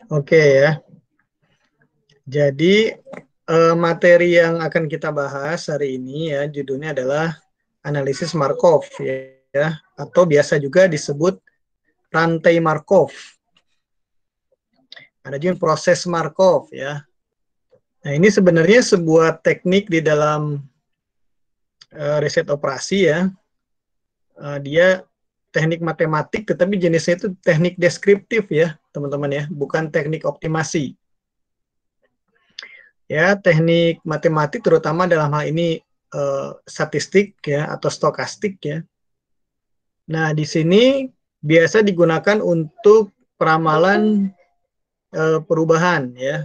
Oke ya. Jadi materi yang akan kita bahas hari ini ya judulnya adalah analisis Markov ya, atau biasa juga disebut rantai Markov. Ada juga proses Markov ya. Nah, ini sebenarnya sebuah teknik di dalam riset operasi ya. Dia teknik matematik tetapi jenisnya itu teknik deskriptif ya, teman-teman ya, bukan teknik optimasi. Ya, teknik matematik terutama dalam hal ini statistik ya atau stokastik ya. Nah, di sini biasa digunakan untuk peramalan perubahan ya.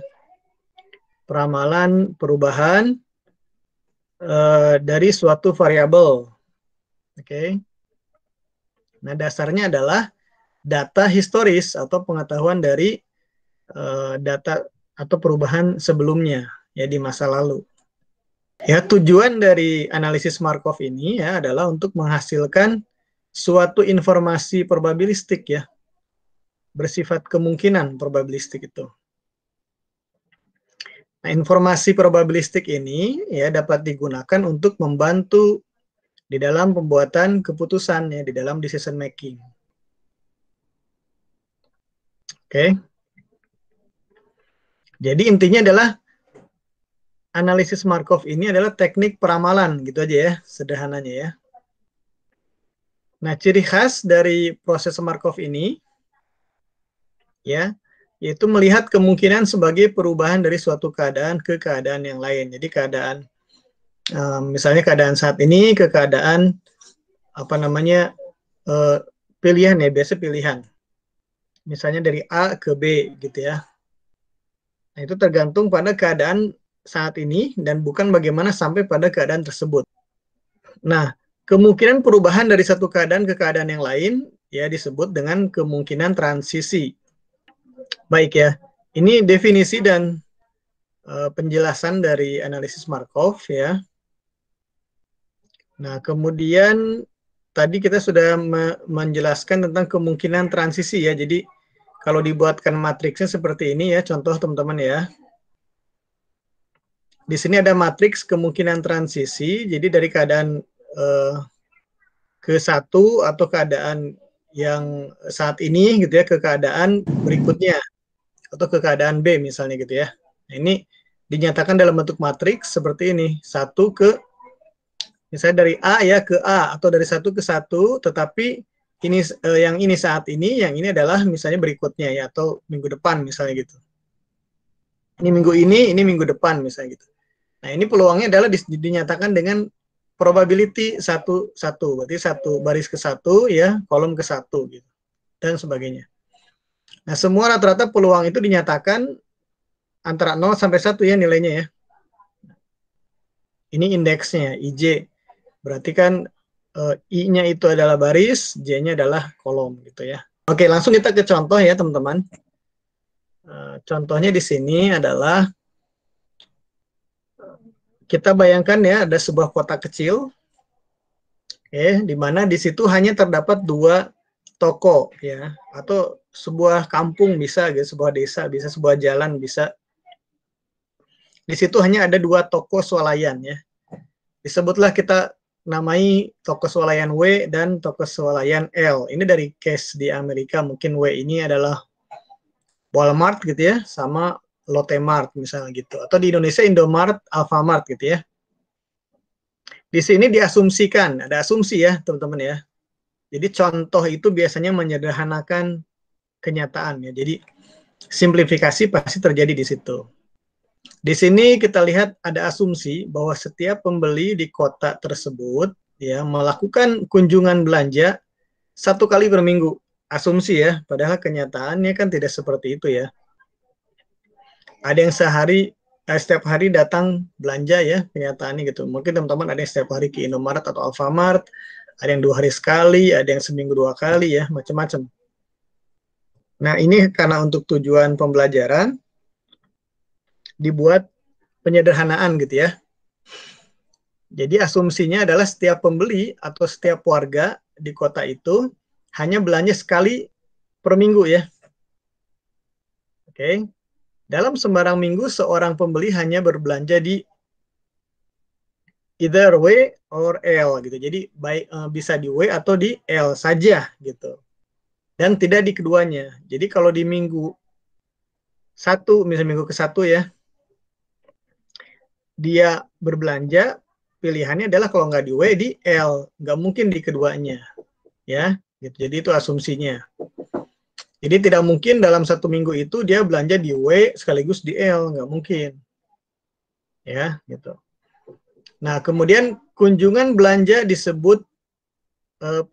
Peramalan perubahan dari suatu variabel. Oke. Nah, dasarnya adalah data historis atau pengetahuan dari data atau perubahan sebelumnya ya di masa lalu. Ya, tujuan dari analisis Markov ini ya adalah untuk menghasilkan suatu informasi probabilistik ya, bersifat kemungkinan probabilistik itu. Nah, informasi probabilistik ini ya dapat digunakan untuk membantu di dalam pembuatan keputusan ya, di dalam decision making. Oke. Jadi intinya adalah analisis Markov ini adalah teknik peramalan gitu aja ya, sederhananya ya. Nah, ciri khas dari proses Markov ini ya, yaitu melihat kemungkinan sebagai perubahan dari suatu keadaan ke keadaan yang lain. Jadi keadaan misalnya keadaan saat ini ke keadaan apa namanya pilihan ya, biasa pilihan. Misalnya dari A ke B gitu ya. Nah, itu tergantung pada keadaan saat ini dan bukan bagaimana sampai pada keadaan tersebut. Nah, kemungkinan perubahan dari satu keadaan ke keadaan yang lain ya disebut dengan kemungkinan transisi. Baik ya, ini definisi dan penjelasan dari analisis Markov ya. Nah, kemudian tadi kita sudah menjelaskan tentang kemungkinan transisi ya. Jadi kalau dibuatkan matriksnya seperti ini ya, contoh teman-teman ya. Di sini ada matriks kemungkinan transisi. Jadi dari keadaan ke satu atau keadaan yang saat ini gitu ya ke keadaan berikutnya atau ke keadaan B misalnya gitu ya. Nah, ini dinyatakan dalam bentuk matriks seperti ini, satu ke misalnya dari A ya ke A atau dari satu ke satu, tetapi ini yang ini saat ini, yang ini adalah misalnya berikutnya ya atau minggu depan misalnya gitu. Ini minggu depan misalnya gitu. Nah, ini peluangnya adalah dinyatakan dengan probability satu satu, berarti satu baris ke satu ya, kolom ke satu gitu dan sebagainya. Nah, semua rata-rata peluang itu dinyatakan antara 0 sampai 1 ya nilainya ya. Ini indeksnya, IJ. Berarti kan I-nya itu adalah baris, J-nya adalah kolom gitu ya. Oke, langsung kita ke contoh ya teman-teman. Contohnya di sini adalah kita bayangkan ya ada sebuah kota kecil, di mana di situ hanya terdapat 2 toko ya, atau sebuah kampung bisa, gitu, sebuah desa bisa, sebuah jalan bisa. Di situ hanya ada 2 toko swalayan ya. Disebutlah kita namai toko swalayan W dan toko swalayan L. Ini dari case di Amerika, mungkin W ini adalah Walmart gitu ya, sama Lotte Mart misalnya gitu. Atau di Indonesia Indomart, Alfamart gitu ya. Di sini diasumsikan, ada asumsi ya teman-teman ya. Jadi contoh itu biasanya menyederhanakan kenyataan ya. Jadi simplifikasi pasti terjadi di situ. Di sini kita lihat ada asumsi bahwa setiap pembeli di kota tersebut ya melakukan kunjungan belanja 1 kali per minggu. Asumsi ya, padahal kenyataannya kan tidak seperti itu ya. Ada yang setiap hari datang belanja ya, kenyataannya gitu. Mungkin teman-teman ada yang setiap hari ke Indomaret atau Alfamart, ada yang 2 hari sekali, ada yang seminggu 2 kali ya, macam-macam. Nah, ini karena untuk tujuan pembelajaran dibuat penyederhanaan gitu ya. Jadi asumsinya adalah setiap pembeli atau setiap warga di kota itu hanya belanja sekali per minggu ya. Oke. Dalam sembarang minggu seorang pembeli hanya berbelanja di either W or L gitu. Jadi baik bisa di W atau di L saja gitu. Dan tidak di keduanya. Jadi kalau di minggu satu, misalnya minggu ke-1 ya, dia berbelanja, pilihannya adalah kalau nggak di W, di L. Nggak mungkin di keduanya. Ya, gitu. Jadi itu asumsinya. Jadi tidak mungkin dalam satu minggu itu dia belanja di W sekaligus di L. Nggak mungkin. Ya, gitu. Nah, kemudian kunjungan belanja disebut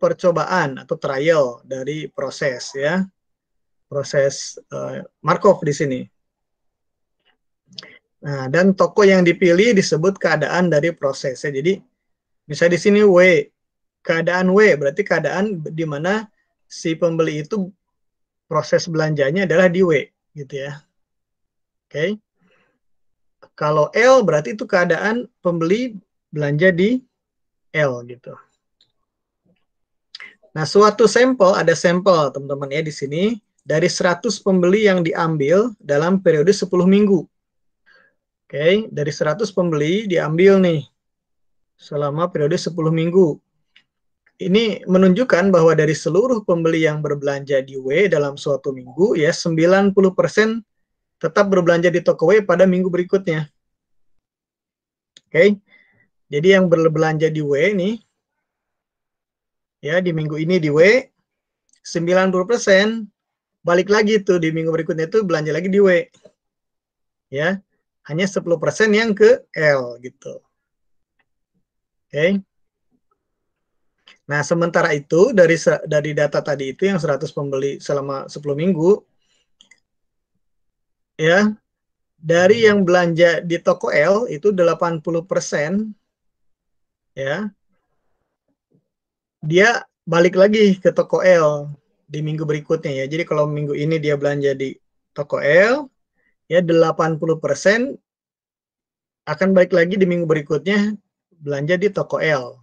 percobaan atau trial dari proses ya. Proses Markov di sini. Nah, dan toko yang dipilih disebut keadaan dari prosesnya. Jadi, misalnya di sini W, keadaan W berarti keadaan di mana si pembeli itu proses belanjanya adalah di W, gitu ya. Oke. Kalau L berarti itu keadaan pembeli belanja di L gitu. Nah, suatu sampel, ada sampel teman-teman ya di sini, dari 100 pembeli yang diambil dalam periode 10 minggu. Oke, dari 100 pembeli diambil nih selama periode 10 minggu. Ini menunjukkan bahwa dari seluruh pembeli yang berbelanja di W dalam suatu minggu, ya 90% tetap berbelanja di toko W pada minggu berikutnya. Oke, jadi yang berbelanja di W ini, ya di minggu ini di W, 90% balik lagi tuh di minggu berikutnya itu belanja lagi di W. Ya, hanya 10% yang ke L gitu. Oke. Nah, sementara itu dari data tadi itu yang 100 pembeli selama 10 minggu ya, dari yang belanja di toko L itu 80% ya. Dia balik lagi ke toko L di minggu berikutnya ya. Jadi kalau minggu ini dia belanja di toko L, ya 80% akan balik lagi di minggu berikutnya belanja di toko L.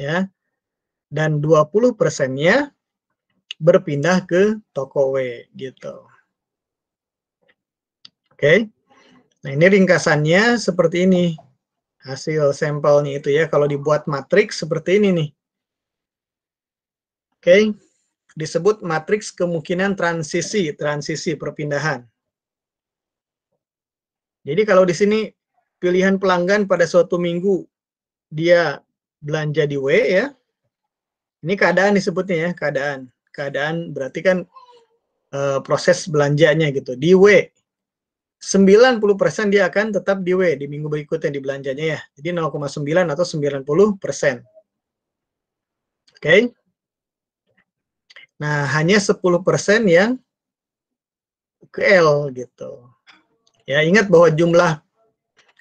Ya. Dan 20%-nya berpindah ke toko W gitu. Oke. Nah, ini ringkasannya seperti ini. Hasil sampelnya itu ya, kalau dibuat matriks seperti ini nih. Oke. Disebut matriks kemungkinan transisi perpindahan. Jadi kalau di sini pilihan pelanggan pada suatu minggu dia belanja di W ya. Ini keadaan disebutnya ya, keadaan. Keadaan berarti kan proses belanjanya gitu. Di W 90% dia akan tetap di W di minggu berikutnya di belanjanya ya. Jadi 0,9 atau 90%. Oke. Nah, hanya 10% yang ke L gitu. Ya, ingat bahwa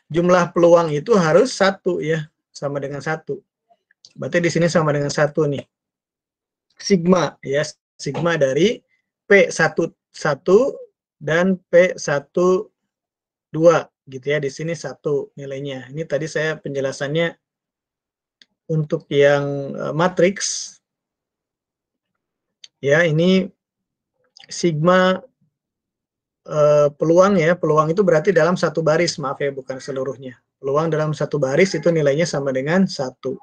jumlah peluang itu harus 1 ya, sama dengan 1. Berarti di sini sama dengan 1 nih. Sigma ya, sigma dari P11 dan P12 gitu ya. Di sini 1 nilainya. Ini tadi saya penjelasannya untuk yang matriks ya, ini sigma peluang ya, peluang itu berarti dalam satu baris, maaf ya, bukan seluruhnya. Peluang dalam satu baris itu nilainya sama dengan 1.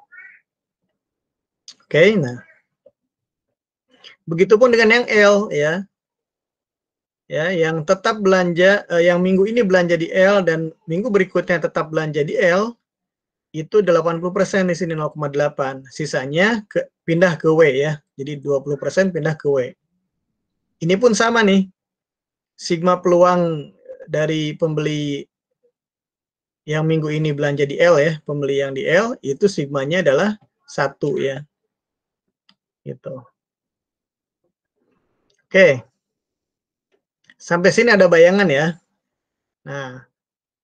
Oke, nah. Begitupun dengan yang L ya. Ya, yang tetap belanja yang minggu ini belanja di L dan minggu berikutnya tetap belanja di L itu 80% di sini 0,8. Sisanya pindah ke W ya. Jadi 20% pindah ke W. Ini pun sama nih. Sigma peluang dari pembeli yang minggu ini belanja di L ya, pembeli yang di L itu sigmanya adalah 1 ya. Gitu. Oke. Sampai sini ada bayangan ya. Nah,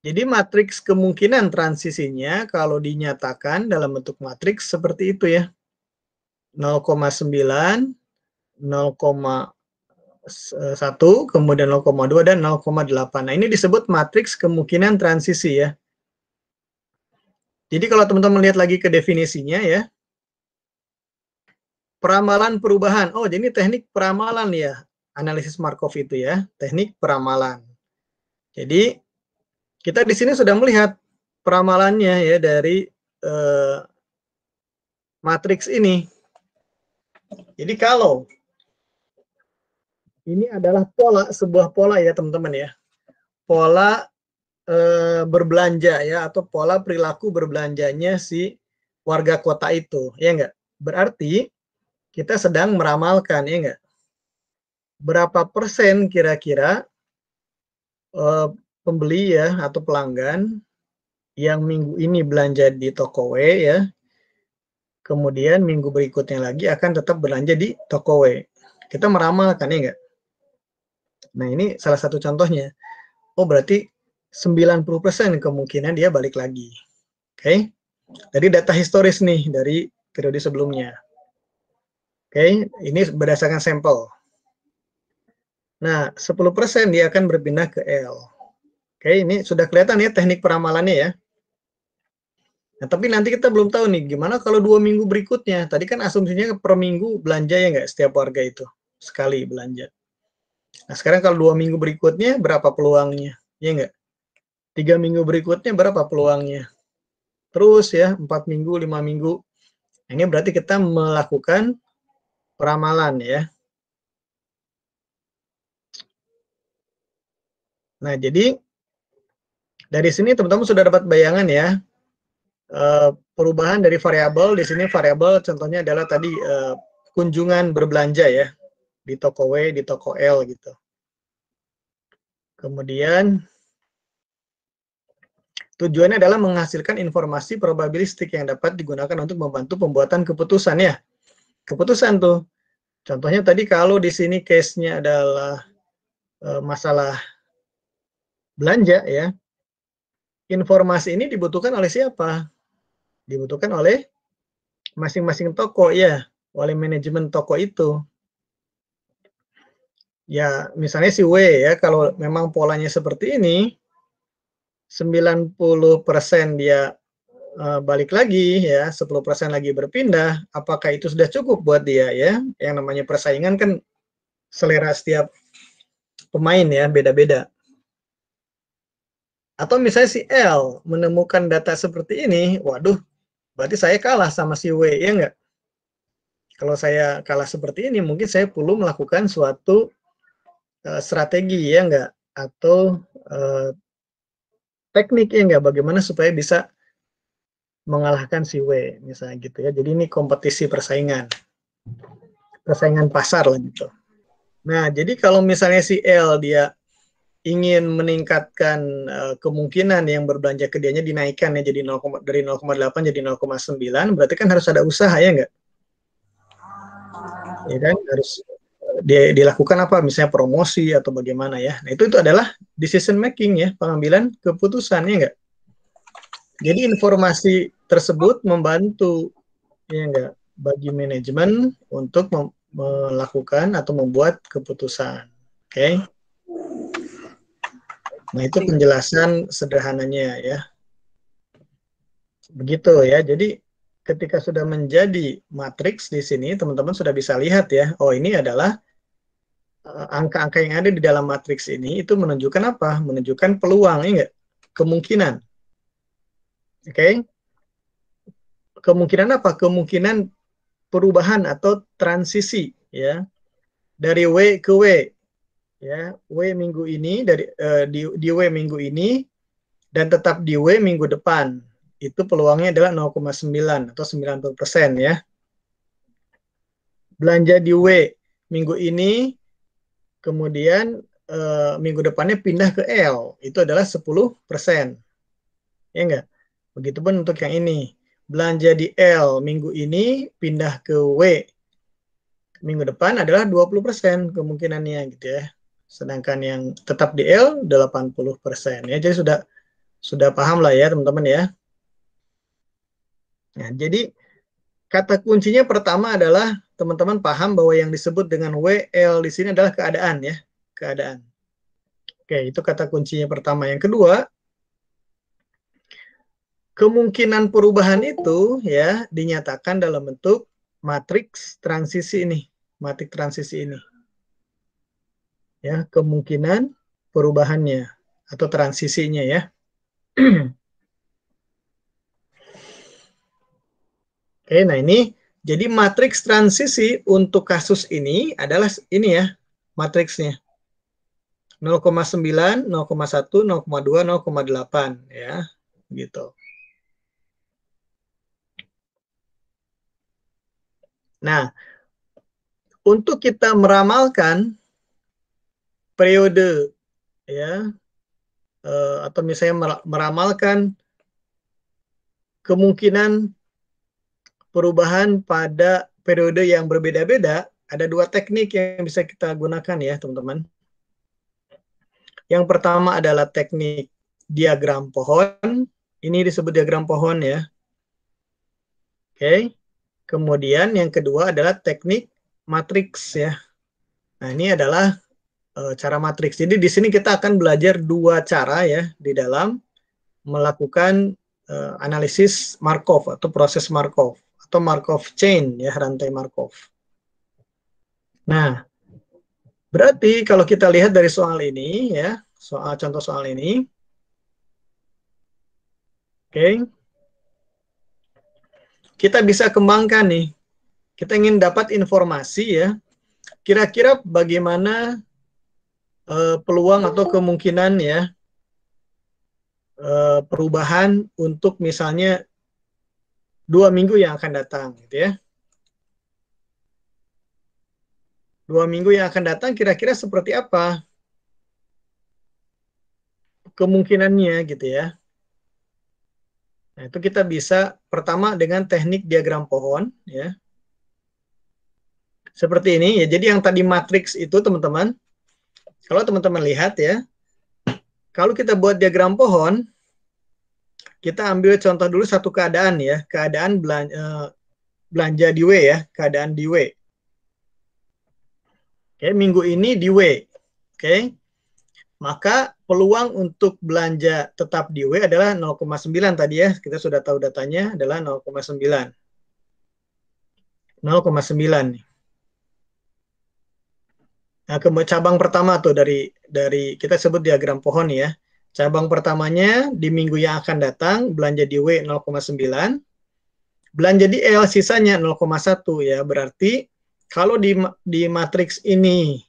jadi matriks kemungkinan transisinya kalau dinyatakan dalam bentuk matriks seperti itu ya. 0,9, 0,1, kemudian 0,2 dan 0,8. Nah, ini disebut matriks kemungkinan transisi ya. Jadi kalau teman-teman lihat lagi ke definisinya ya. Peramalan perubahan. Oh, jadi teknik peramalan ya. analisis Markov itu ya, teknik peramalan. Jadi kita di sini sudah melihat peramalannya ya dari matriks ini. Jadi kalau ini adalah sebuah pola ya teman-teman ya, pola berbelanja ya, atau pola perilaku berbelanjanya si warga kota itu, ya enggak? Berarti kita sedang meramalkan, ya enggak? Berapa persen kira-kira pembeli ya atau pelanggan yang minggu ini belanja di toko W ya, kemudian minggu berikutnya lagi akan tetap belanja di toko W. Kita meramalkan, ya enggak? Nah, ini salah satu contohnya. Oh, berarti 90% kemungkinan dia balik lagi. Oke. Dari data historis nih dari periode sebelumnya. Oke, ini berdasarkan sampel. Nah, 10% dia akan berpindah ke L. Oke, ini sudah kelihatan ya teknik peramalannya ya. Nah, tapi nanti kita belum tahu nih, gimana kalau 2 minggu berikutnya. Tadi kan asumsinya per minggu belanja ya nggak, setiap warga itu. Sekali belanja. Nah, sekarang kalau 2 minggu berikutnya, berapa peluangnya? Ya nggak? 3 minggu berikutnya, berapa peluangnya? Terus ya, 4 minggu, 5 minggu. Ini berarti kita melakukan peramalan ya. Nah, jadi dari sini teman-teman sudah dapat bayangan ya, perubahan dari variabel. Di sini variabel contohnya adalah tadi kunjungan berbelanja ya, di toko W, di toko L gitu. Kemudian tujuannya adalah menghasilkan informasi probabilistik yang dapat digunakan untuk membantu pembuatan keputusan ya. Keputusan tuh. Contohnya tadi kalau di sini case-nya adalah masalah belanja ya. Informasi ini dibutuhkan oleh siapa? Dibutuhkan oleh masing-masing toko ya, oleh manajemen toko itu. Ya, misalnya si W ya, kalau memang polanya seperti ini, 90% dia balik lagi ya, 10% lagi berpindah, apakah itu sudah cukup buat dia ya? Yang namanya persaingan kan selera setiap pemain ya, beda-beda. Atau misalnya si L menemukan data seperti ini, waduh, berarti saya kalah sama si W, ya enggak? Kalau saya kalah seperti ini, mungkin saya perlu melakukan suatu strategi, ya enggak? Atau teknik, ya enggak? Bagaimana supaya bisa mengalahkan si W, misalnya gitu ya. Jadi ini kompetisi persaingan pasar lah gitu. Nah, jadi kalau misalnya si L dia ingin meningkatkan kemungkinan yang berbelanja ke dianya dinaikkan ya, jadi dari 0,8 jadi 0,9, berarti kan harus ada usaha ya enggak? Ya kan, harus dilakukan apa, misalnya promosi atau bagaimana ya. Nah, itu adalah decision making ya, pengambilan keputusan ya enggak? Jadi informasi tersebut membantu ya enggak bagi manajemen untuk melakukan atau membuat keputusan. Oke. Nah, itu penjelasan sederhananya ya. Begitu ya. Jadi ketika sudah menjadi matriks di sini, teman-teman sudah bisa lihat ya. Oh, ini adalah angka-angka yang ada di dalam matriks ini itu menunjukkan apa? Menunjukkan peluang, ya enggak? Kemungkinan. Oke. Kemungkinan apa? Kemungkinan perubahan atau transisi ya. Dari W ke W. Ya, W minggu ini di W minggu ini dan tetap di W minggu depan. Itu peluangnya adalah 0,9 atau 90% ya. Belanja di W minggu ini, kemudian minggu depannya pindah ke L, itu adalah 10%. Ya enggak? Begitupun untuk yang ini. Belanja di L minggu ini, pindah ke W minggu depan adalah 20% kemungkinannya gitu ya. Sedangkan yang tetap di L 80% ya. Jadi sudah paham lah ya teman-teman ya. Nah, jadi kata kuncinya pertama adalah teman-teman paham bahwa yang disebut dengan WL di sini adalah keadaan ya, keadaan. Oke, itu kata kuncinya pertama. Yang kedua, kemungkinan perubahan itu ya dinyatakan dalam bentuk matriks transisi ini, matriks transisi ini. ya kemungkinan perubahannya atau transisinya ya. Oke, nah ini jadi matriks transisi untuk kasus ini adalah ini ya matriksnya 0,9, 0,1, 0,2, 0,8 ya gitu. Nah, untuk kita meramalkan periode ya atau misalnya meramalkan kemungkinan perubahan pada periode yang berbeda-beda, ada dua teknik yang bisa kita gunakan ya, teman-teman. Yang pertama adalah teknik diagram pohon. Ini disebut diagram pohon ya. Oke. Kemudian yang kedua adalah teknik matriks ya. Nah, ini adalah cara matriks. Jadi di sini kita akan belajar dua cara ya di dalam melakukan analisis Markov atau proses Markov atau Markov chain ya, rantai Markov. Nah, berarti kalau kita lihat dari soal ini ya, contoh soal ini. Oke. Kita bisa kembangkan nih. Kita ingin dapat informasi ya. Kira-kira bagaimana peluang atau kemungkinan ya perubahan untuk misalnya 2 minggu yang akan datang gitu ya. 2 minggu yang akan datang kira-kira seperti apa kemungkinannya gitu ya. Nah, itu kita bisa pertama dengan teknik diagram pohon ya. Seperti ini ya. Jadi yang tadi matriks itu teman-teman, kalau teman-teman lihat ya, kalau kita buat diagram pohon, kita ambil contoh dulu satu keadaan ya, keadaan belanja di W ya, keadaan di W. Oke, minggu ini di W. Oke. Maka peluang untuk belanja tetap di W adalah 0,9 tadi ya. Kita sudah tahu datanya adalah 0,9. 0,9 nih. Nah, cabang pertama tuh dari kita sebut diagram pohon ya. Cabang pertamanya di minggu yang akan datang belanja di W 0,9, belanja di L sisanya 0,1 ya. Berarti kalau di matriks ini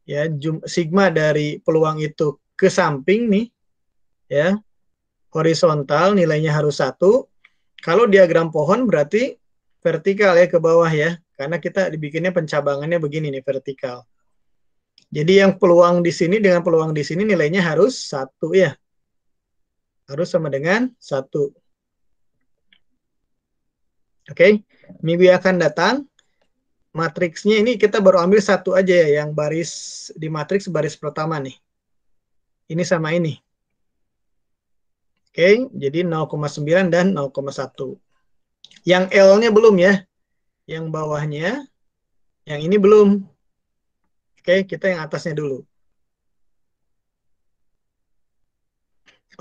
ya sigma dari peluang itu ke samping nih ya, horizontal nilainya harus 1. Kalau diagram pohon berarti vertikal ya ke bawah ya, karena kita dibikinnya pencabangannya begini nih, vertikal. Jadi yang peluang di sini dengan peluang di sini nilainya harus 1 ya. Harus sama dengan 1. Oke, minggu yang akan datang, matriksnya ini kita baru ambil satu aja ya, yang baris di matriks baris pertama nih. Ini sama ini. Oke, jadi 0,9 dan 0,1. Yang L-nya belum ya. Yang bawahnya, yang ini belum. Oke, kita yang atasnya dulu.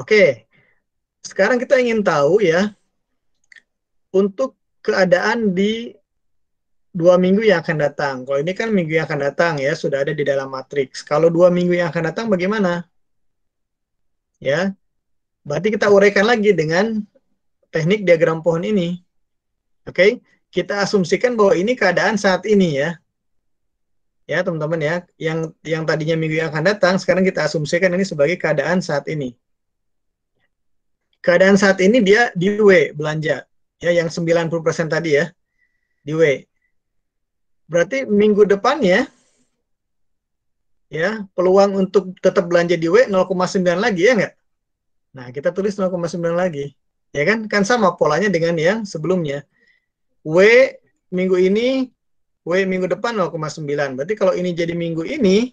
Oke, sekarang kita ingin tahu ya, untuk keadaan di 2 minggu yang akan datang. Kalau ini kan minggu yang akan datang ya, sudah ada di dalam matriks. Kalau 2 minggu yang akan datang bagaimana? Ya, berarti kita uraikan lagi dengan teknik diagram pohon ini. Oke, kita asumsikan bahwa ini keadaan saat ini ya. Ya, teman-teman ya, yang tadinya minggu yang akan datang, sekarang kita asumsikan ini sebagai keadaan saat ini. Keadaan saat ini dia di W belanja. Ya, yang 90% tadi ya, di W. Berarti minggu depannya ya peluang untuk tetap belanja di W 0,9 lagi ya nggak? Nah, kita tulis 0,9 lagi. Ya kan? Kan sama polanya dengan yang sebelumnya. W minggu ini, W minggu depan 0,9. Berarti kalau ini jadi minggu ini,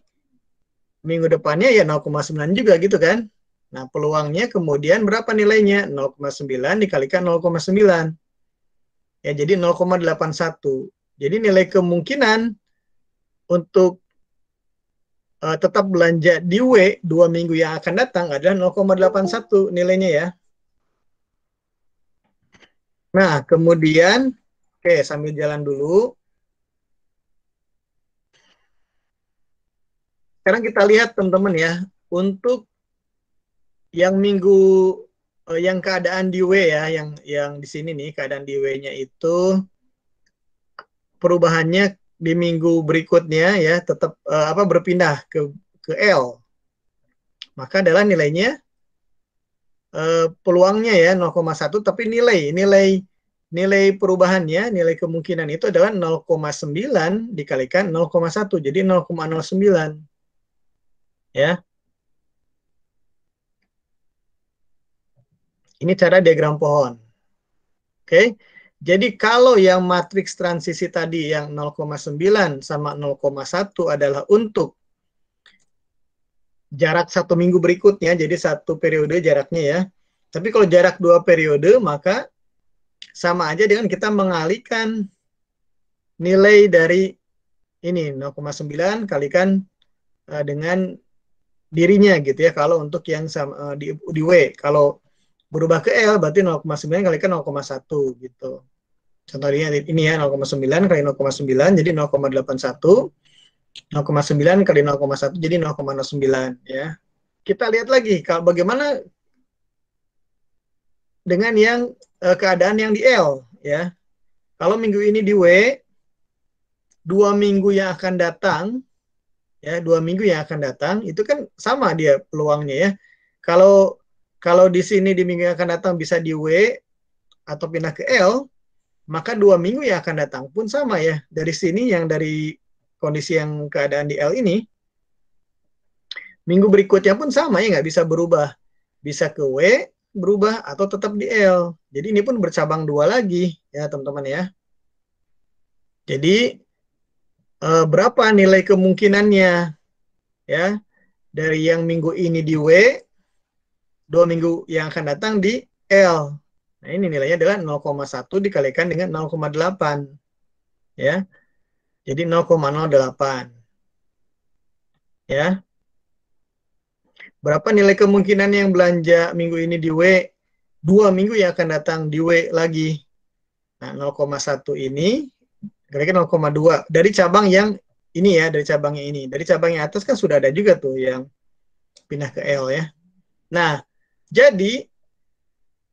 minggu depannya ya 0,9 juga gitu kan? Nah, peluangnya kemudian berapa nilainya? 0,9 dikalikan 0,9. Ya, jadi 0,81. Jadi nilai kemungkinan untuk tetap belanja di W 2 minggu yang akan datang adalah 0,81 nilainya ya. Nah, kemudian, oke, sambil jalan dulu. sekarang kita lihat teman-teman ya, untuk yang minggu yang keadaan di W ya, yang di sini nih keadaan di W-nya itu perubahannya di minggu berikutnya ya tetap berpindah ke L. Maka adalah nilainya peluangnya ya 0,1, tapi nilai perubahannya, nilai kemungkinan itu adalah 0,9 dikalikan 0,1, jadi 0,09 ya. Ini cara diagram pohon. Oke. Jadi kalau yang matriks transisi tadi yang 0,9 sama 0,1 adalah untuk jarak 1 minggu berikutnya, jadi 1 periode jaraknya ya. Tapi kalau jarak 2 periode, maka sama aja dengan kita mengalihkan nilai dari ini 0,9 kalikan dengan dirinya gitu ya. Kalau untuk yang sama, di W, kalau berubah ke L berarti 0,9 kalikan 0,1 gitu. Contohnya ini ya 0,9 kali 0,9 jadi 0,81, 0,9 kali 0,1 jadi 0,09 ya. Kita lihat lagi kalau bagaimana dengan yang keadaan yang di L ya. Kalau minggu ini di W, 2 minggu yang akan datang ya, 2 minggu yang akan datang itu kan sama dia peluangnya ya. Kalau di sini di minggu yang akan datang bisa di W atau pindah ke L, maka 2 minggu yang akan datang pun sama ya. Dari sini yang dari kondisi yang keadaan di L ini, minggu berikutnya pun sama ya, nggak bisa berubah. Bisa ke W berubah atau tetap di L. Jadi ini pun bercabang 2 lagi ya teman-teman ya. Jadi berapa nilai kemungkinannya ya dari yang minggu ini di W, 2 minggu yang akan datang di L. Nah ini nilainya adalah 0,1 dikalikan dengan 0,8 ya. Jadi 0,08 ya. Berapa nilai kemungkinan yang belanja minggu ini di W, 2 minggu yang akan datang di W lagi. Nah 0,1 ini kira-kira 0,2 dari cabang yang ini ya, dari cabangnya ini. Dari cabang yang atas kan sudah ada juga tuh yang pindah ke L ya. Nah, jadi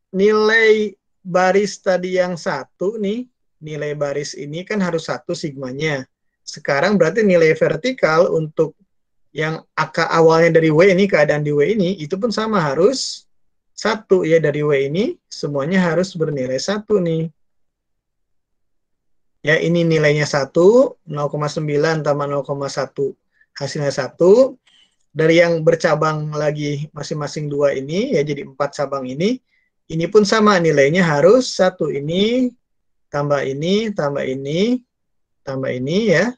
nilai baris tadi yang satu nih, nilai baris ini kan harus 1 sigmanya. Sekarang berarti nilai vertikal untuk yang AK awalnya dari W ini, keadaan di W ini, itu pun sama harus 1 ya, dari W ini semuanya harus bernilai 1 nih. Ya ini nilainya 1, 0,9 tambah 0,1 hasilnya 1. Dari yang bercabang lagi masing-masing 2 ini ya, jadi 4 cabang ini pun sama nilainya harus 1, ini tambah ini tambah ini tambah ini ya,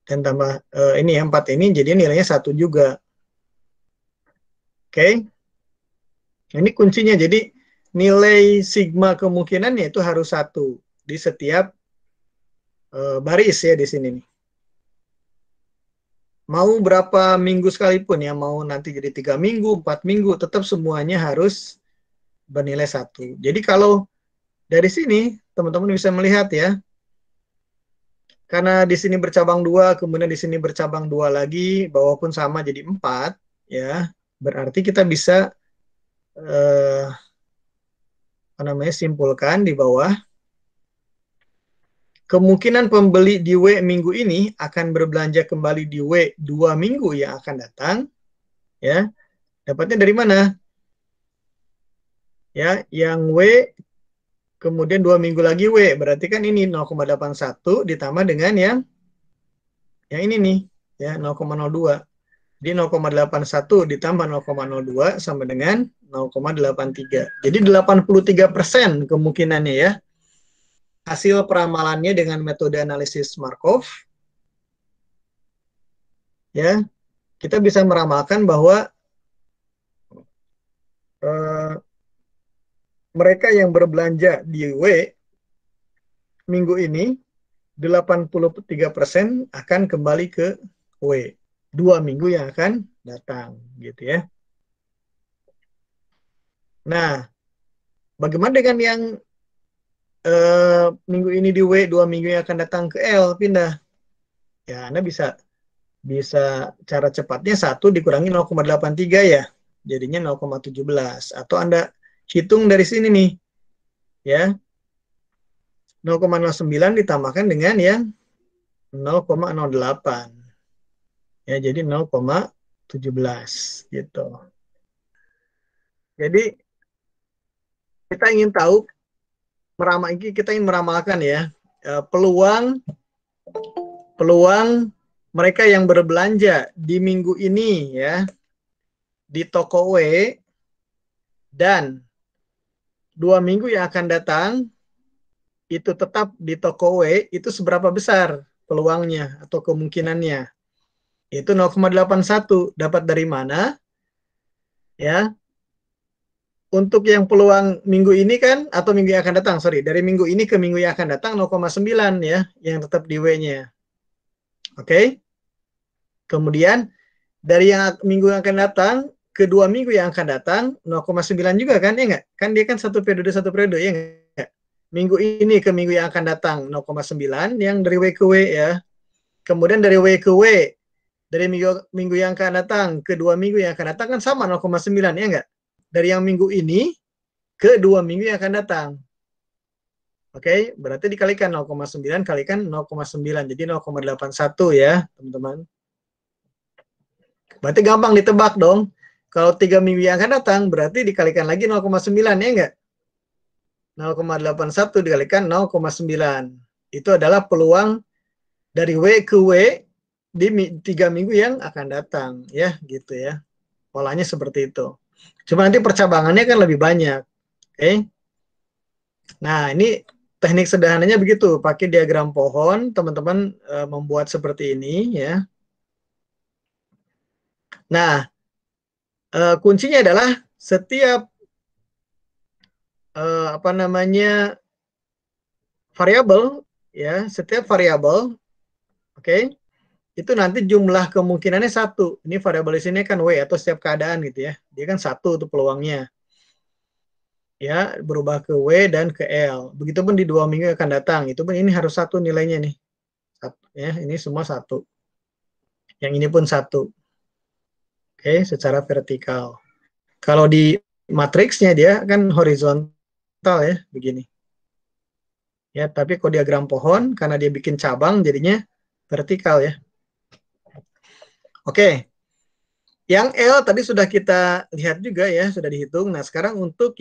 dan tambah ini ya 4 ini, jadi nilainya 1 juga. Oke. Ini kuncinya, jadi nilai sigma kemungkinannya itu harus 1 di setiap baris ya di sini nih. Mau berapa minggu sekalipun ya, mau nanti jadi 3 minggu, 4 minggu, tetap semuanya harus bernilai 1. Jadi kalau dari sini teman-teman bisa melihat ya, karena di sini bercabang 2, kemudian di sini bercabang 2 lagi, bawah pun sama jadi 4 ya. Berarti kita bisa simpulkan di bawah, kemungkinan pembeli di W minggu ini akan berbelanja kembali di W 2 minggu yang akan datang ya. Dapatnya dari mana? Ya, yang W kemudian 2 minggu lagi W, berarti kan ini 0,81 ditambah dengan yang ini nih ya, 0,02. Jadi 0,81 ditambah 0,02 sama dengan 0,83. Jadi 83% kemungkinannya ya. Hasil peramalannya dengan metode analisis Markov ya, kita bisa meramalkan bahwa mereka yang berbelanja di W minggu ini 83% akan kembali ke W 2 minggu yang akan datang gitu ya. Nah, bagaimana dengan yang minggu ini di W, 2 minggu yang akan datang ke L pindah? Ya, Anda bisa Bisa cara cepatnya 1 dikurangi 0,83 ya. Jadinya 0,17. Atau Anda hitung dari sini nih. Ya. 0,09 ditambahkan dengan yang 0,08. Ya, jadi 0,17 gitu. Jadi kita ingin tahu kita ingin meramalkan ya peluang mereka yang berbelanja di minggu ini ya di toko W dan 2 minggu yang akan datang itu tetap di toko W, itu seberapa besar peluangnya atau kemungkinannya. Itu 0,81. Dapat dari mana? Ya. Untuk yang peluang minggu ini kan, atau minggu yang akan datang, sorry. Dari minggu ini ke minggu yang akan datang 0,9 ya, yang tetap di W-nya. Oke. Kemudian, dari yang minggu yang akan datang, ke 2 minggu yang akan datang, 0,9 juga kan, ya nggak? Kan dia kan satu periode, ya nggak? Minggu ini ke minggu yang akan datang 0,9 yang dari W ke W ya. Kemudian dari W ke W dari minggu yang akan datang ke 2 minggu yang akan datang kan sama 0,9 ya enggak? Dari yang minggu ini ke 2 minggu yang akan datang. Oke, berarti dikalikan 0,9 kalikan 0,9 jadi 0,81 ya, teman-teman. Berarti gampang ditebak dong. Kalau 3 minggu yang akan datang berarti dikalikan lagi 0,9 ya enggak? 0,81 dikalikan 0,9. Itu adalah peluang dari W ke W di 3 minggu yang akan datang. Ya, gitu ya. Polanya seperti itu. Cuma nanti percabangannya kan lebih banyak. Oke. Nah, ini teknik sederhananya begitu. Pakai diagram pohon, teman-teman membuat seperti ini. Ya. Nah, kuncinya adalah setiap variabel ya, setiap variabel oke, itu nanti jumlah kemungkinannya 1. Ini variabel di sini kan W atau setiap keadaan gitu ya. Dia kan 1 tuh peluangnya. Ya, berubah ke W dan ke L. Begitupun di 2 minggu yang akan datang. Itu pun ini harus 1 nilainya nih. Ya, ini semua 1. Yang ini pun 1. Oke, secara vertikal. Kalau di matriksnya dia kan horizontal ya, begini. Ya, tapi kalau diagram pohon karena dia bikin cabang jadinya vertikal ya. Oke. Yang L tadi sudah kita lihat juga ya, sudah dihitung. Nah, sekarang untuk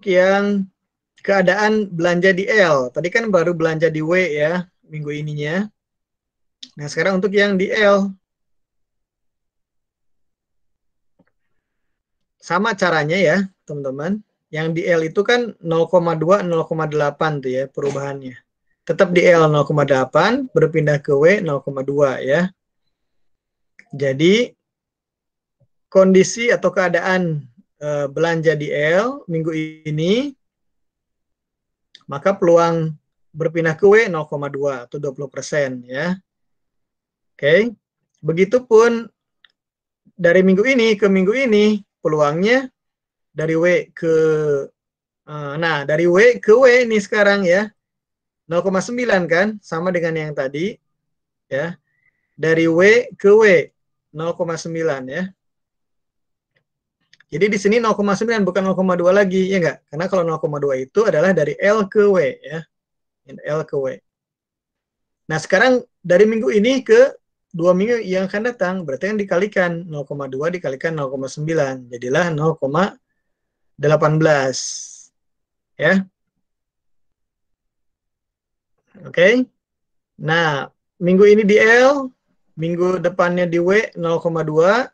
yang keadaan belanja di L. Tadi kan baru belanja di W ya, minggu ininya. Nah, sekarang untuk yang di L. Sama caranya ya, teman-teman. Yang di L itu kan 0,2, 0,8 tuh ya perubahannya. Tetap di L 0,8, berpindah ke W 0,2 ya. Jadi, kondisi atau keadaan belanja di L minggu ini, maka peluang berpindah ke W 0,2 atau 20% ya. Oke. Begitupun dari minggu ini ke minggu ini peluangnya dari W ke dari W ke W ini sekarang ya 0,9 kan sama dengan yang tadi ya. Dari W ke W 0,9 ya. Jadi di sini 0,9 bukan 0,2 lagi ya enggak? Karena kalau 0,2 itu adalah dari L ke W ya. L ke W. Nah, sekarang dari minggu ini ke 2 minggu yang akan datang, berarti kan dikalikan 0,2 dikalikan 0,9, jadilah 0,18. Ya. Oke. Nah, minggu ini di L, minggu depannya di W 0,2,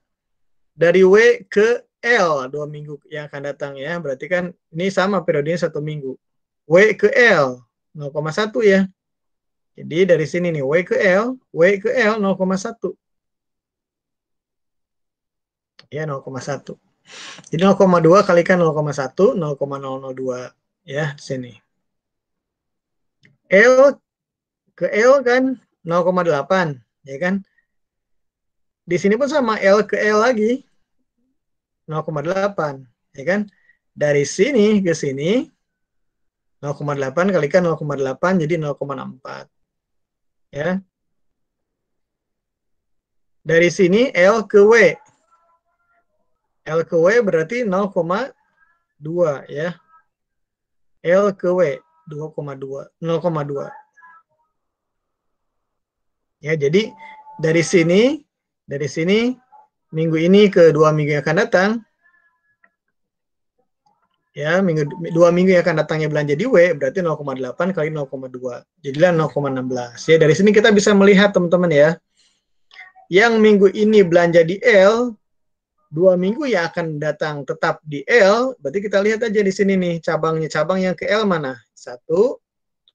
dari W ke L 2 minggu yang akan datang ya. Berarti kan ini sama periodenya 1 minggu. W ke L 0,1 ya. Jadi dari sini nih W ke L 0,1. Ya 0,1. Jadi 0,2 kalikan 0,1 0,002 ya sini. L ke L kan 0,8 ya kan. Di sini pun sama L ke L lagi 0,8 ya kan. Dari sini ke sini 0,8 kalikan 0,8 jadi 0,64. Ya. Dari sini L ke W. L ke W berarti 0,2 ya. L ke W 2,2, 0,2. Ya, jadi dari sini minggu ini ke 2 minggu yang akan datang, ya, 2 minggu yang akan datangnya belanja di W berarti 0,8 kali 0,2. Jadilah 0,16. Ya, dari sini kita bisa melihat teman-teman ya. Yang minggu ini belanja di L, 2 minggu yang akan datang tetap di L, berarti kita lihat aja di sini nih cabangnya. Cabang yang ke L mana? 1,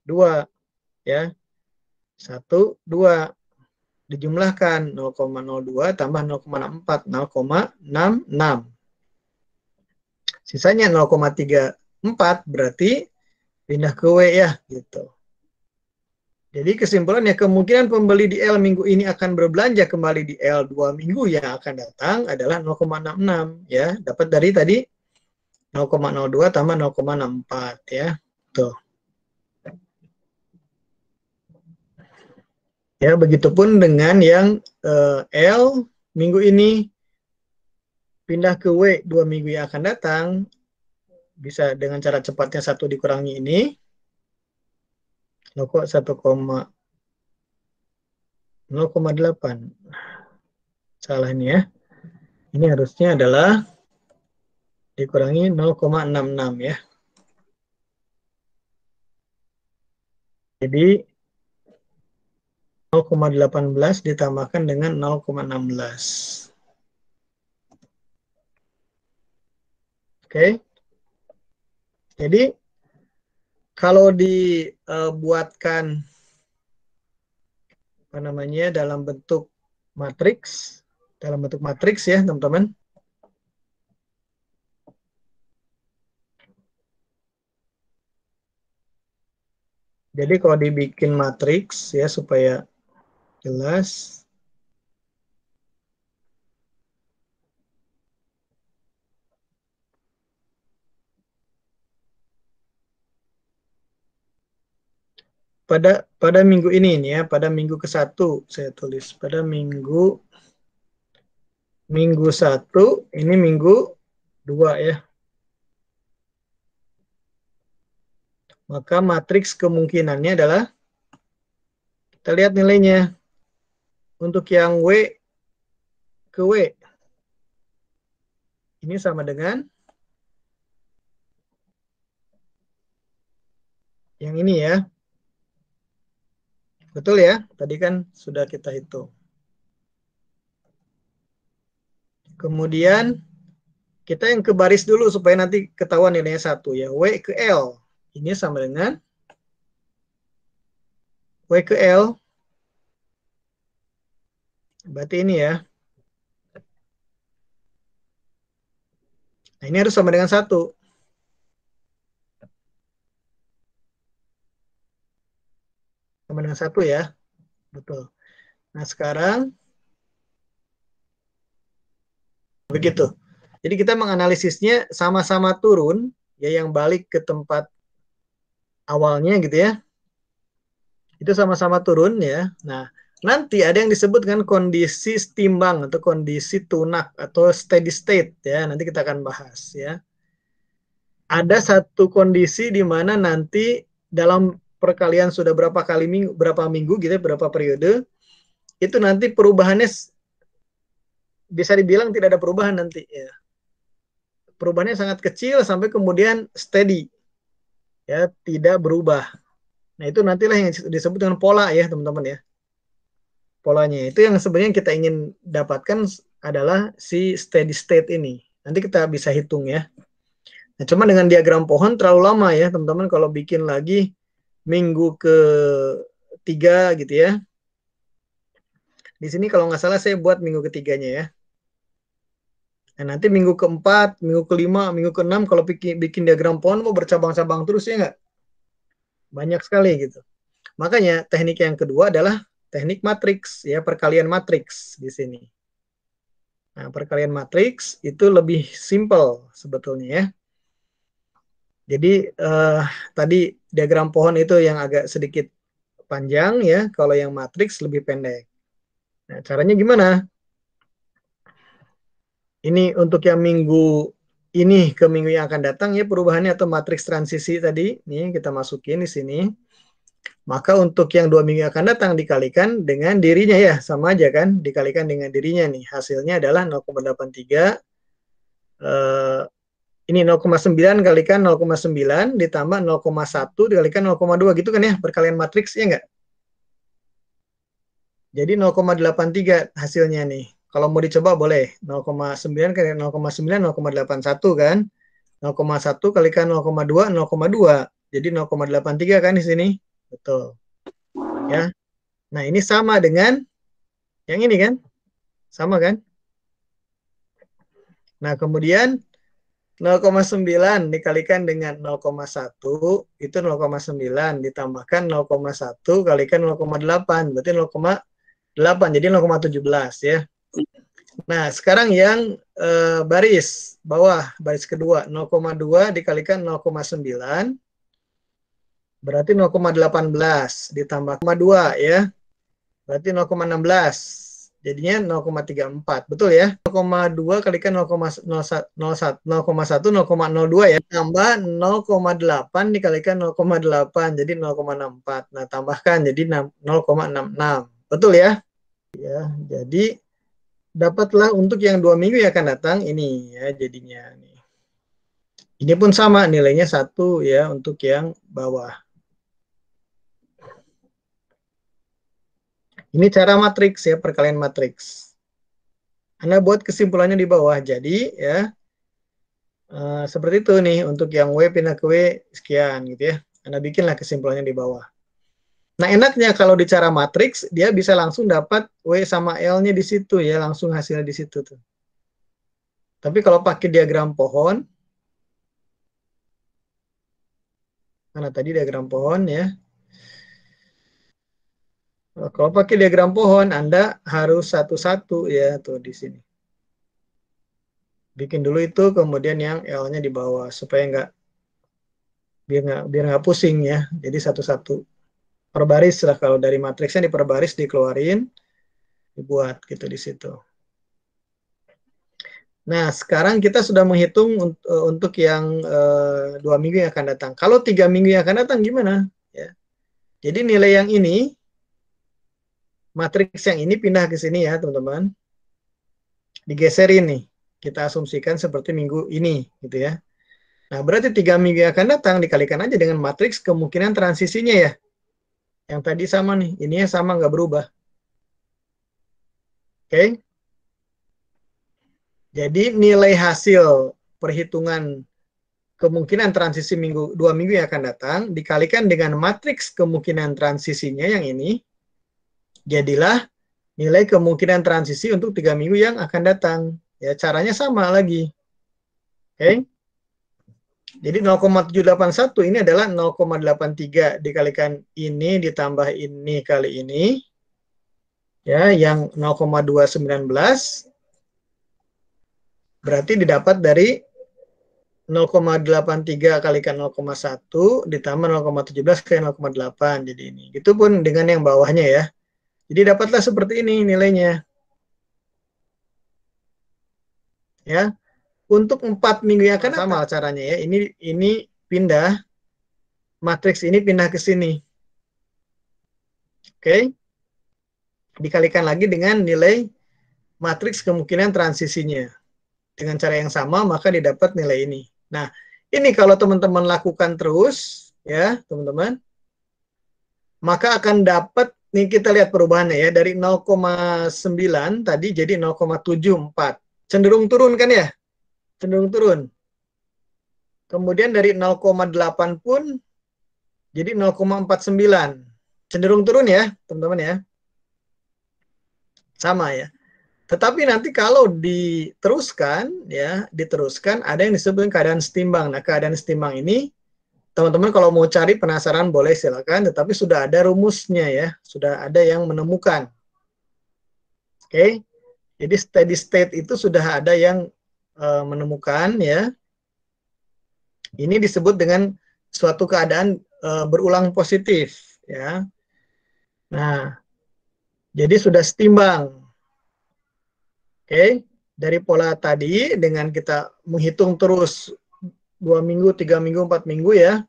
2 ya. 1, 2 dijumlahkan 0,02 tambah 0,64, 0,66. Sisanya 0,34 berarti pindah ke W ya gitu. Jadi kesimpulannya kemungkinan pembeli di L minggu ini akan berbelanja kembali di L 2 minggu yang akan datang adalah 0,66 ya. Dapat dari tadi 0,02 tambah 0,64 ya. Tuh. Ya, begitupun dengan yang L minggu ini pindah ke W 2 minggu yang akan datang, bisa dengan cara cepatnya 1 dikurangi ini. Kok 0,8. Salah ini ya. Ini harusnya adalah dikurangi 0,66 ya. Jadi 0,18 ditambahkan dengan 0,16. Oke. Jadi kalau dibuatkan apa namanya dalam bentuk matriks ya teman-teman. Jadi kalau dibikin matriks ya supaya jelas. Pada minggu ini nih ya, pada minggu ke-1 saya tulis pada minggu 1, ini minggu 2 ya. Maka matriks kemungkinannya adalah kita lihat nilainya. Untuk yang W ke W ini sama dengan yang ini ya. Betul ya? Tadi kan sudah kita hitung. Kemudian kita yang ke baris dulu supaya nanti ketahuan nilainya 1 ya. W ke L. Ini sama dengan W ke L. Berarti ini ya. Nah, ini harus sama dengan 1. Sama dengan 1 ya. Betul. Nah, sekarang begitu. Jadi kita menganalisisnya sama-sama turun, ya, yang balik ke tempat awalnya gitu ya. Itu sama-sama turun ya. Nah, nanti ada yang disebut dengan kondisi setimbang atau kondisi tunak atau steady state ya. Nanti kita akan bahas ya. Ada satu kondisi di mana nanti dalam perkalian sudah berapa minggu gitu ya, berapa periode, itu nanti perubahannya bisa dibilang tidak ada perubahan nanti ya. Perubahannya sangat kecil sampai kemudian steady ya, tidak berubah. Nah, itu nantilah yang disebut dengan pola ya, teman-teman ya. Polanya itu yang sebenarnya kita ingin dapatkan adalah si steady state ini. Nanti kita bisa hitung ya. Nah, cuma dengan diagram pohon terlalu lama ya, teman-teman, kalau bikin lagi minggu ke-3 gitu ya. Di sini kalau nggak salah saya buat minggu ketiganya ya. Nah, nanti minggu ke-4, minggu ke-5, minggu ke-6 kalau bikin diagram pohon mau bercabang-cabang terus ya nggak? Banyak sekali gitu. Makanya teknik yang kedua adalah teknik matriks ya, perkalian matriks di sini. Nah, perkalian matriks itu lebih simple sebetulnya ya. Jadi tadi diagram pohon itu yang agak sedikit panjang ya, kalau yang matriks lebih pendek. Nah, caranya gimana? Ini untuk yang minggu ini ke minggu yang akan datang ya, perubahannya atau matriks transisi tadi, nih kita masukin di sini. Maka untuk yang 2 minggu yang akan datang dikalikan dengan dirinya ya, sama aja kan, dikalikan dengan dirinya nih. Hasilnya adalah 0,83, ini 0,9 kalikan 0,9 ditambah 0,1 dikalikan 0,2 gitu kan ya, perkalian matriks ya enggak? Jadi 0,83 hasilnya nih. Kalau mau dicoba boleh 0,9 kali 0,9 0,81 kan. 0,1 kalikan 0,2 0,2. Jadi 0,83 kan di sini. Betul. Ya. Nah, ini sama dengan yang ini kan? Sama kan? Nah, kemudian 0,9 dikalikan dengan 0,1 itu 0,9 ditambahkan 0,1 kalikan 0,8 berarti 0,8 jadi 0,17 ya. Nah, sekarang yang baris bawah, baris kedua 0,2 dikalikan 0,9 berarti 0,18 ditambah 0,2 ya. Berarti 0,16. Jadinya 0,34. Betul ya? 0,2 kalikan 0,1 0,02 ya. Tambah 0,8 dikalikan 0,8 jadi 0,64. Nah, tambahkan jadi 0,66. Betul ya? Ya, jadi dapatlah untuk yang 2 minggu yang akan datang ini ya jadinya nih. Ini pun sama nilainya 1 ya untuk yang bawah. Ini cara matriks ya, perkalian matriks. Anda buat kesimpulannya di bawah. Jadi ya seperti itu nih untuk yang W pindah ke W sekian gitu ya. Anda bikinlah kesimpulannya di bawah. Nah, enaknya kalau di cara matriks dia bisa langsung dapat W sama L-nya di situ ya, langsung hasilnya di situ tuh. Tapi kalau pakai diagram pohon, mana tadi diagram pohon ya. Kalau pakai diagram pohon, Anda harus satu-satu ya tuh di sini. Bikin dulu itu, kemudian yang L-nya di bawah supaya biar nggak pusing ya. Jadi satu-satu per baris lah, kalau dari matriksnya di per baris dikeluarin, dibuat gitu di situ. Nah, sekarang kita sudah menghitung untuk yang 2 minggu yang akan datang. Kalau 3 minggu yang akan datang gimana? Ya. Jadi nilai yang ini, matriks yang ini pindah ke sini ya teman-teman. Digeserin nih. Kita asumsikan seperti minggu ini gitu ya. Nah, berarti 3 minggu yang akan datang dikalikan aja dengan matriks kemungkinan transisinya ya. Yang tadi sama nih, ininya sama nggak berubah. Oke. Jadi nilai hasil perhitungan kemungkinan transisi 2 minggu yang akan datang dikalikan dengan matriks kemungkinan transisinya yang ini, jadilah nilai kemungkinan transisi untuk 3 minggu yang akan datang. Ya, caranya sama lagi. Oke. Jadi 0,781 ini adalah 0,83 dikalikan ini ditambah ini kali ini. Ya, yang 0,219 berarti didapat dari 0,83 kalikan 0,1 ditambah 0,17 kali 0,8 jadi ini. Itu pun dengan yang bawahnya ya. Jadi dapatlah seperti ini nilainya. Ya. Untuk 4 minggu yang akan sama caranya ya. Ini pindah, matriks ini pindah ke sini. Oke. Dikalikan lagi dengan nilai matriks kemungkinan transisinya. Dengan cara yang sama maka didapat nilai ini. Nah, ini kalau teman-teman lakukan terus ya, teman-teman, maka akan dapat nih, kita lihat perubahannya ya, dari 0,9 tadi jadi 0,74. Cenderung turun kan ya? Cenderung turun. Kemudian dari 0,8 pun jadi 0,49. Cenderung turun ya, teman-teman ya. Sama ya. Tetapi nanti kalau diteruskan ada yang disebut keadaan setimbang. Nah, keadaan setimbang ini teman-teman kalau mau cari penasaran boleh silakan, tetapi sudah ada rumusnya ya, sudah ada yang menemukan. Oke. Jadi steady state itu sudah ada yang menemukan ya. Ini disebut dengan suatu keadaan berulang positif ya. Nah, jadi sudah setimbang. Oke, dari pola tadi dengan kita menghitung terus 2 minggu, 3 minggu, 4 minggu ya,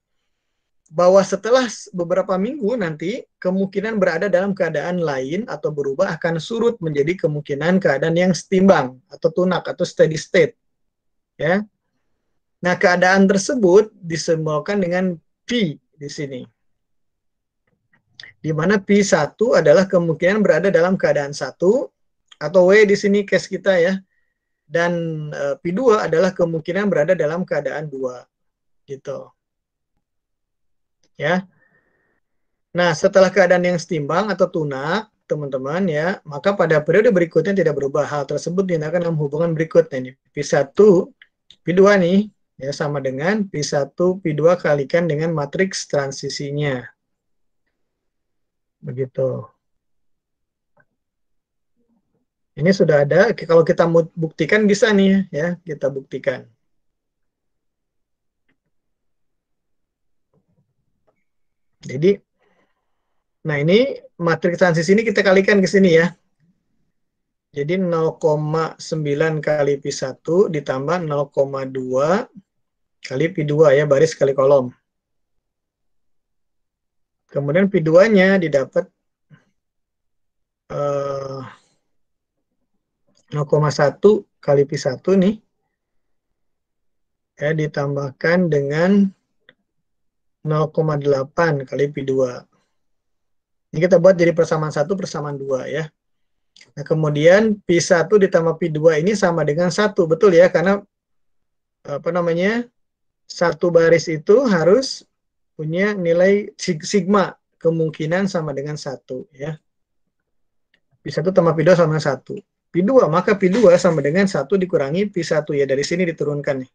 bahwa setelah beberapa minggu nanti kemungkinan berada dalam keadaan lain atau berubah akan surut menjadi kemungkinan keadaan yang setimbang atau tunak atau steady state ya. Nah, keadaan tersebut disimbolkan dengan P di sini. Di mana P1 adalah kemungkinan berada dalam keadaan 1 atau W di sini case kita ya. Dan P2 adalah kemungkinan berada dalam keadaan 2 gitu. Ya. Nah, setelah keadaan yang setimbang atau tunak, teman-teman ya, maka pada periode berikutnya tidak berubah. Hal tersebut dinyatakan dalam hubungan berikutnya nih. P1, P2 nih, ya sama dengan P1, P2 kalikan dengan matriks transisinya. Begitu. Ini sudah ada, kalau kita mau buktikan bisa nih ya, kita buktikan. Jadi, nah ini matriks transisi ini kita kalikan ke sini ya. Jadi 0,9 kali P1 ditambah 0,2 kali P2 ya, baris kali kolom. Kemudian P2-nya didapat 0,1 kali P1 nih. Ya, ditambahkan dengan 0,8 kali P2. Ini kita buat jadi persamaan 1 persamaan 2 ya. Nah, kemudian P1 ditambah P2 ini sama dengan 1, betul ya, karena apa namanya, satu baris itu harus punya nilai sigma, kemungkinan sama dengan 1 ya. P1 tambah P2 sama dengan 1. P2, maka P2 sama dengan 1 dikurangi P1 ya, dari sini diturunkan nih.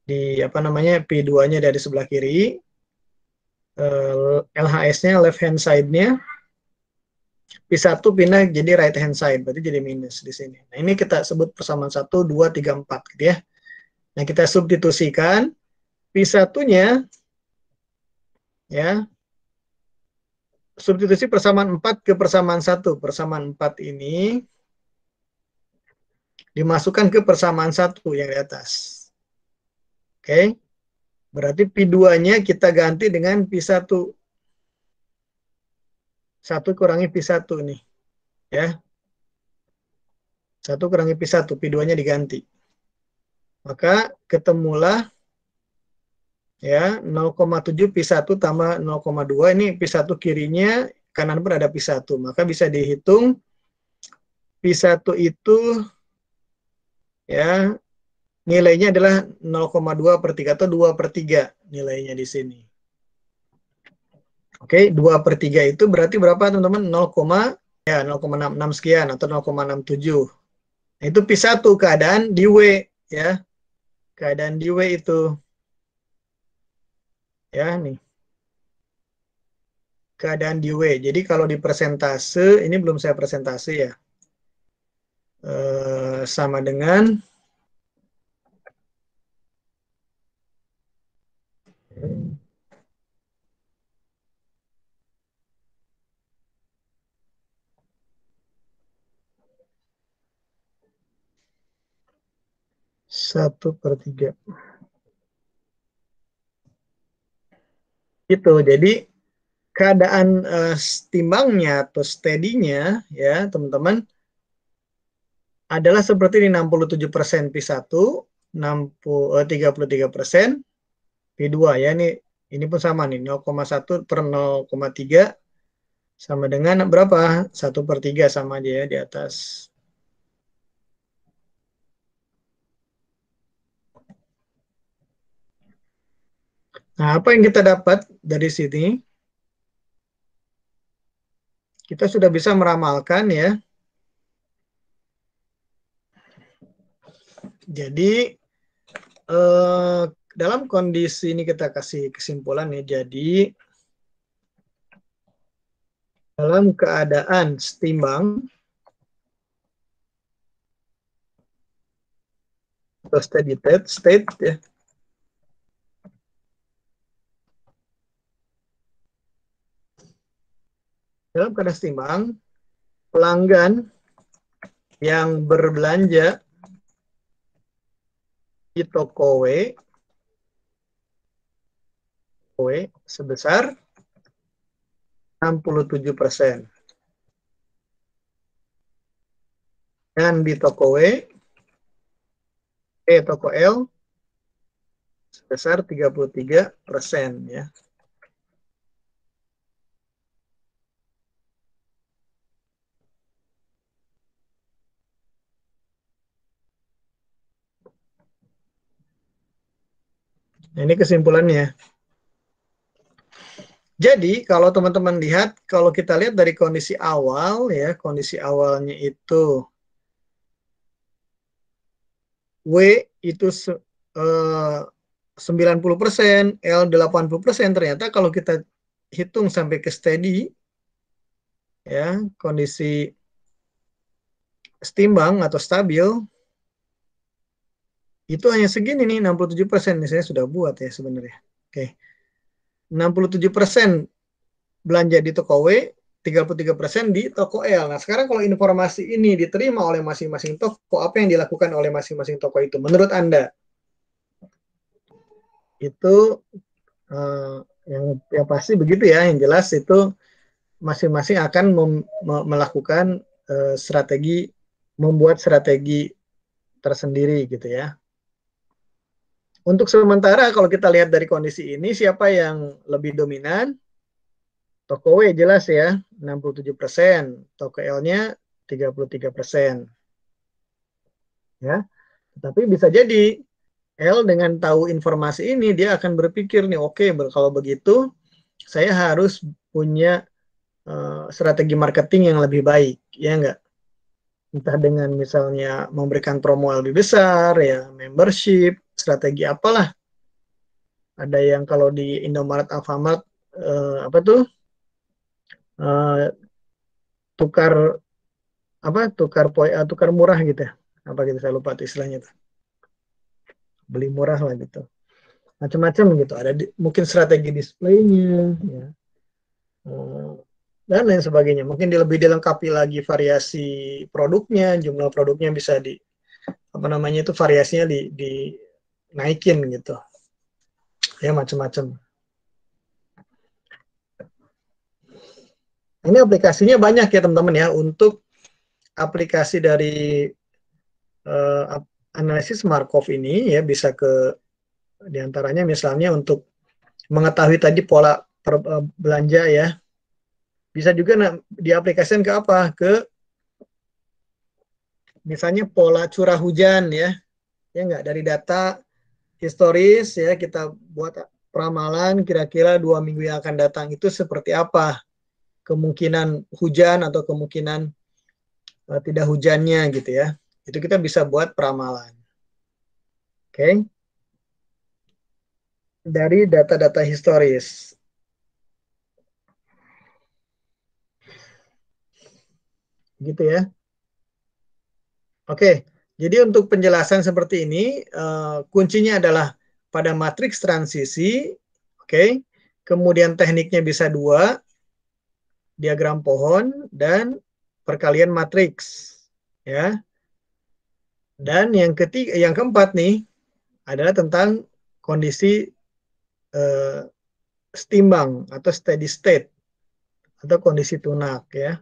Di apa namanya, P2-nya dari sebelah kiri, LHS-nya left hand side-nya, P1 pindah jadi right hand side, berarti jadi minus di sini. Nah, ini kita sebut persamaan 1, 2, 3, 4 gitu ya. Nah, kita substitusikan P1-nya ya. Substitusi persamaan 4 ke persamaan 1. Persamaan 4 ini dimasukkan ke persamaan 1 yang di atas. Oke. Berarti P2-nya kita ganti dengan P1. 1 kurangi P1 nih. Ya. 1 kurangi P1, P2-nya diganti. Maka ketemulah ya 0,7 P1 tambah 0,2, ini P1 kirinya, kanan pun ada P1. Maka bisa dihitung P1 itu ya nilainya adalah 0,2 per 3 atau 2 per 3 nilainya di sini. Oke, 2 per 3 itu berarti berapa teman-teman? 0,66 sekian atau 0,67. Nah, itu P1 keadaan di W ya. Keadaan di W itu. Ya, nih. Keadaan di W. Jadi kalau di persentase, ini belum saya presentasi ya. Sama dengan 1/3. Gitu. Jadi keadaan timbangnya atau steady-nya ya, teman-teman, adalah seperti ini, 67% P1, 33% P2 ya. Ini pun sama nih, 0,1 per 0,3 sama dengan berapa? 1/3 sama aja ya di atas. Nah, apa yang kita dapat dari sini? Kita sudah bisa meramalkan ya. Jadi dalam kondisi ini kita kasih kesimpulan ya. Jadi dalam keadaan setimbang atau steady state ya, dalam keadaan setimbang, pelanggan yang berbelanja di toko W sebesar 67%. Dan di toko toko L sebesar 33% ya. Nah, ini kesimpulannya. Jadi kalau teman-teman lihat, kalau kita lihat dari kondisi awal ya, kondisi awalnya itu W itu 90%, L 80%, ternyata kalau kita hitung sampai ke steady ya, kondisi setimbang atau stabil itu hanya segini nih, 67%. Misalnya sudah buat ya sebenarnya. Oke. 67% belanja di toko W, 33% di toko L. Nah, sekarang kalau informasi ini diterima oleh masing-masing toko, apa yang dilakukan oleh masing-masing toko itu? Menurut Anda, itu yang pasti begitu ya, yang jelas itu masing-masing akan melakukan strategi, membuat strategi tersendiri gitu ya. Untuk sementara kalau kita lihat dari kondisi ini, siapa yang lebih dominan? Toko W jelas ya, 67%. Toko L-nya 33%. Ya. Tetapi bisa jadi L dengan tahu informasi ini, dia akan berpikir nih, oke, kalau begitu saya harus punya strategi marketing yang lebih baik, ya enggak? Entah dengan misalnya memberikan promo lebih besar, ya membership, strategi apalah. Ada yang kalau di Indomaret, Alfamart, apa tuh, tukar tukar murah gitu ya, apa gitu saya lupa tuh istilahnya tuh, beli murah lah gitu, macam-macam gitu, ada mungkin strategi displaynya ya, dan lain sebagainya, mungkin lebih dilengkapi lagi variasi produknya, jumlah produknya bisa di apa namanya itu variasinya di naikin gitu ya, macam-macam. Ini aplikasinya banyak ya teman-teman ya, untuk aplikasi dari analisis Markov ini ya, bisa ke diantaranya misalnya untuk mengetahui tadi pola belanja ya, bisa juga diaplikasikan ke apa, ke misalnya pola curah hujan ya, ya nggak, dari data historis ya kita buat peramalan kira-kira 2 minggu yang akan datang itu seperti apa kemungkinan hujan atau kemungkinan tidak hujannya gitu ya, itu kita bisa buat peramalan. Oke, dari data-data historis gitu ya. Oke, jadi untuk penjelasan seperti ini, kuncinya adalah pada matriks transisi, oke, kemudian tekniknya bisa dua, diagram pohon dan perkalian matriks, ya. Dan yang ketiga, yang keempat nih adalah tentang kondisi setimbang atau steady state atau kondisi tunak, ya.